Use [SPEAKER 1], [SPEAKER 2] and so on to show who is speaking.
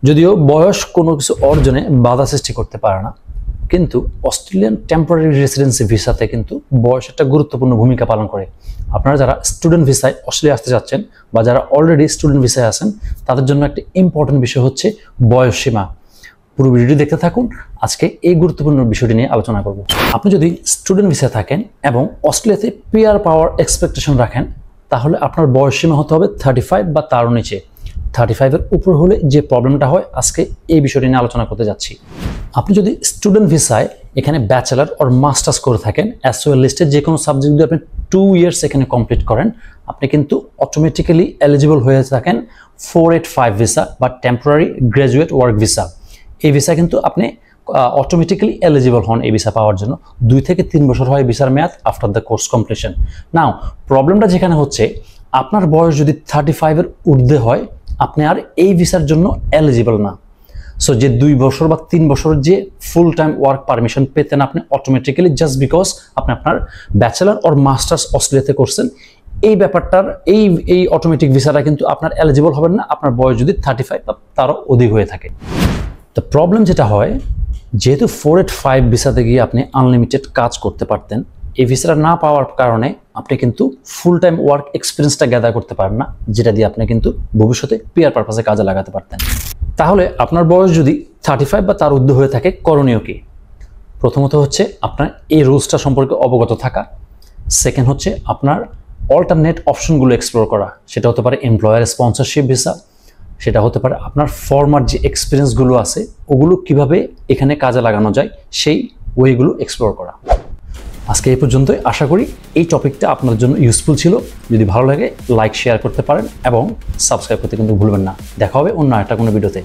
[SPEAKER 1] যদিও বয়স কোনো কিছু অর্জনে বাধা সৃষ্টি করতে পারে না, কিন্তু অস্ট্রেলিয়ান টেম্পোরারি রেসিডেন্সি ভিসাতে কিন্তু বয়স একটা গুরুত্বপূর্ণ ভূমিকা পালন করে। আপনারা যারা স্টুডেন্ট ভিসায় অস্ট্রেলিয়া আসতে যাচ্ছেন বা যারা অলরেডি স্টুডেন্ট ভিসায় আছেন, তাদের জন্য একটা ইম্পর্টেন্ট বিষয় হচ্ছে বয়স সীমা। পুরো ভিডিওটি দেখতে থাকুন, আজকে এই গুরুত্বপূর্ণ বিষয়টি নিয়ে আলোচনা করব। আপনি যদি স্টুডেন্ট ভিসায় থাকেন এবং অস্ট্রেলিয়াতে পিআর পাওয়ার এক্সপেকটেশন রাখেন, তাহলে আপনার বয়স সীমা হতে হবে 35 বা তারও নিচে। 35-এর উপর হলে যে প্রবলেমটা হয়, আজকে এই বিষয়টি নিয়ে আলোচনা করতে যাচ্ছি। আপনি যদি স্টুডেন্ট ভিসায় এখানে ব্যাচেলার অর মাস্টার্স করে থাকেন, এসওএল লিস্টের যে কোনো সাবজেক্ট যদি আপনি 2 ইয়ার্স এখানে কমপ্লিট করেন, আপনি কিন্তু অটোমেটিক্যালি এলিজিবল হয়ে থাকেন 485 ভিসা বা টেম্পোরারি গ্র্যাজুয়েট ওয়ার্ক ভিসা। এই ভিসা কিন্তু আপনি অটোমেটিক্যালি এলিজিবল হন এই ভিসা পাওয়ার জন্য। 2 থেকে 3 বছর হয় ভিসার মেয়াদ আফটার দ্য কোর্স কমপ্লিশন। নাও প্রবলেমটা যেখানে হচ্ছে, আপনার বয়স যদি 35-এর ঊর্ধ্বে হয়, আপনি আর এই ভিসার জন্য এলিজিবল না। সো যে 2 বছর বা 3 বছর যে ফুল টাইম ওয়ার্ক পারমিশন পেতেন আপনি অটোমেটিক্যালি, জাস্ট বিকজ আপনি আপনার ব্যাচেলার অর মাস্টার্স অস্ট্রেলিয়াতে করছেন, এই ব্যাপারটার এই অটোমেটিক ভিসাটা কিন্তু আপনার এলিজিবল হবেন না আপনার বয়স যদি 35 বা তারও অধিক হয়ে থাকে। তো প্রবলেম যেটা হয়, যেহেতু 485 ভিসাতে গিয়ে আপনি আনলিমিটেড কাজ করতে পারতেন, এই ভিসাটা না পাওয়ার কারণে আপনি কিন্তু ফুল টাইম ওয়ার্ক এক্সপিরিয়েন্সটা গ্যাদার করতে পারেন না, যেটা দিয়ে আপনি কিন্তু ভবিষ্যতে পিআর পারপাসে কাজে লাগাতে পারতেন। তাহলে আপনার বয়স যদি 35 বা তার ঊর্ধ্বে হয়ে থাকে, করণীয় কি? প্রথমত হচ্ছে আপনার এই রুলসটা সম্পর্কে অবগত থাকা। সেকেন্ড হচ্ছে আপনার অল্টারনেট অপশনগুলো এক্সপ্লোর করা। সেটা হতে পারে এমপ্লয়ার স্পন্সরশিপ ভিসা, সেটা হতে পারে আপনার ফরমার যে এক্সপিরিয়েন্সগুলো আছে ওগুলো কিভাবে এখানে কাজে লাগানো যায়, সেই ওয়েগুলো এক্সপ্লোর করা। আজকে এই পর্যন্তই। আশা করি এই টপিকটা আপনার জন্য ইউজফুল ছিল। যদি ভালো লাগে লাইক শেয়ার করতে পারেন এবং সাবস্ক্রাইব করতে কিন্তু ভুলবেন না। দেখা হবে অন্য একটা কোনো ভিডিওতে।